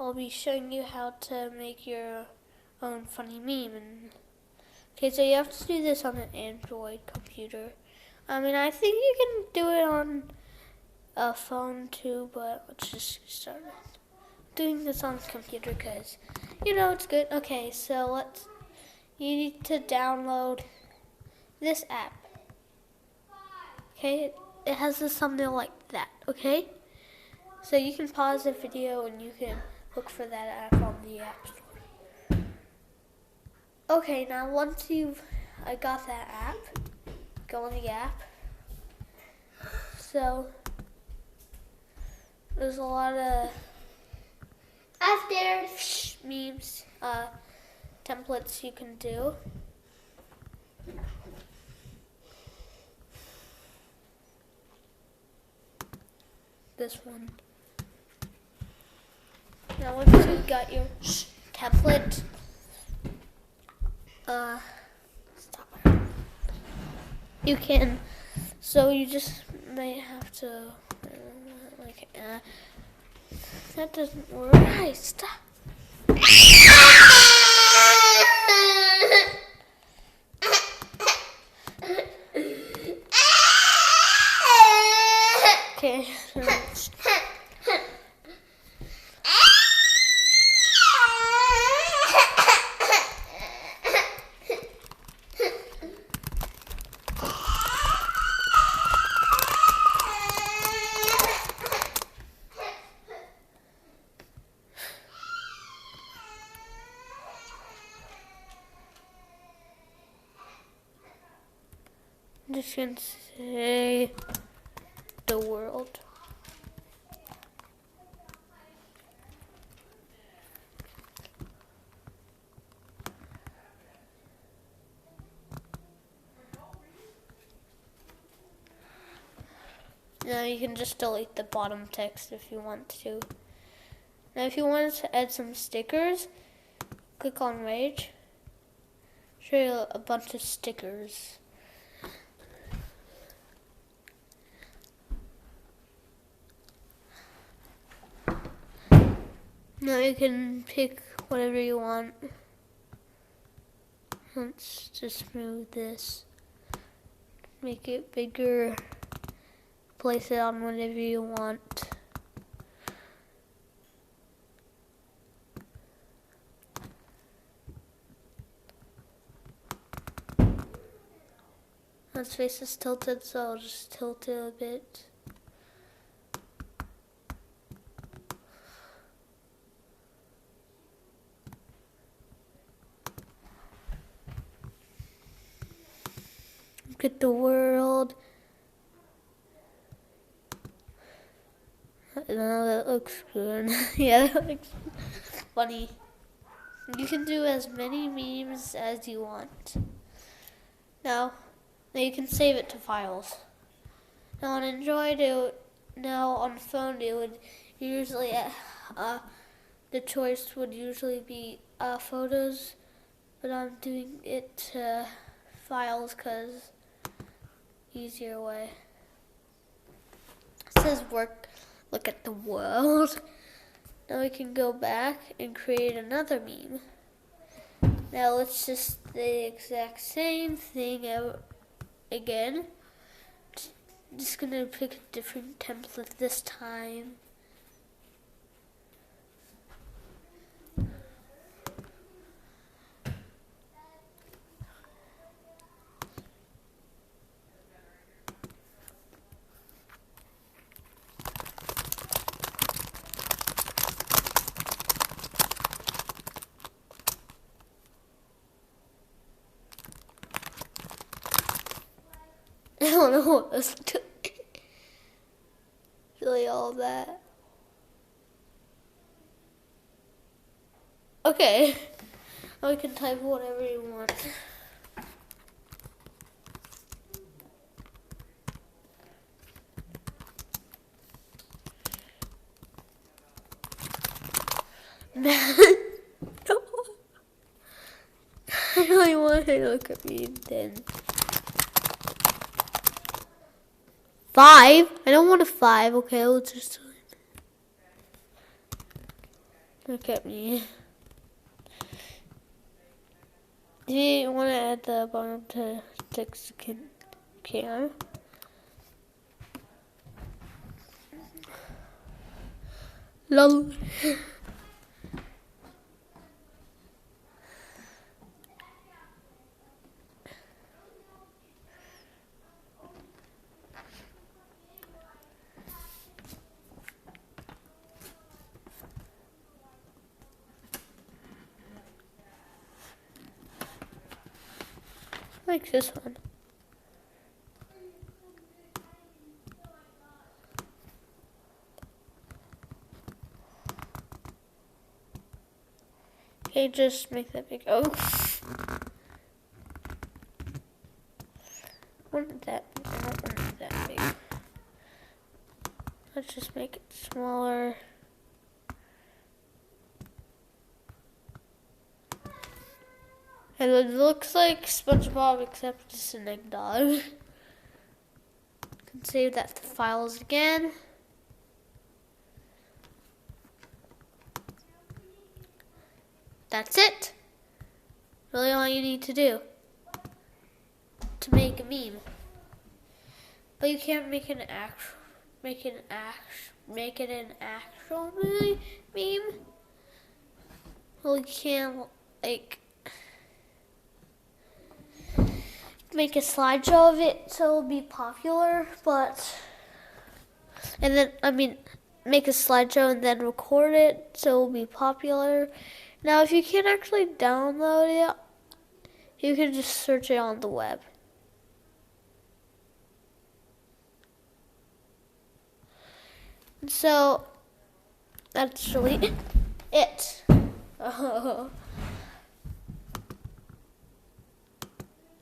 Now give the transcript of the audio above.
I'll be showing you how to make your own funny meme. Okay, so you have to do this on an Android computer. I mean, I think you can do it on a phone too, but let's just start doing this on the computer because, it's good. Okay, so you need to download this app. Okay, it has a thumbnail like that, okay? So you can pause the video and you can look for that app on the App Store. Okay, now once I got that app, go on the app. So there's a lot of memes, templates you can do. This one. Now once you got your template, you can, so you just might have to, that doesn't work. Hey, stop. Okay. Just gonna say the world. Now you can just delete the bottom text if you want to. Now if you want to add some stickers, click on Rage. Show you a bunch of stickers. Now you can pick whatever you want. Let's just move this. Make it bigger. Place it on whatever you want. Its face is tilted, so I'll just tilt it a bit. Look at the world. No, that looks good. Yeah, that looks funny. You can do as many memes as you want. Now you can save it to files. Now on Android, on phone, it would usually, the choice would usually be photos, but I'm doing it to files because easier way. It says look at the world. Now we can go back and create another meme. Now let's just do the exact same thing again. Just gonna pick a different template this time. I don't know what else to do. Really all that. Okay. Now we can type whatever you want. I really want her to look at me then. 5? I don't want a 5. Okay, let's just do it. Look at me. Do you want to add the bottom to text can? Lol. Like this one. Okay, just make that big. Oh. I don't want it that big. Let's just make it smaller. And it looks like SpongeBob except it's an eggnog. Can save that to files again. That's it. Really all you need to do to make a meme. But you can't make it an actual meme. Well, you can like make a slideshow of it so it'll be popular, make a slideshow and then record it so it'll be popular. Now, if you can't actually download it, you can just search it on the web. So, that's really it.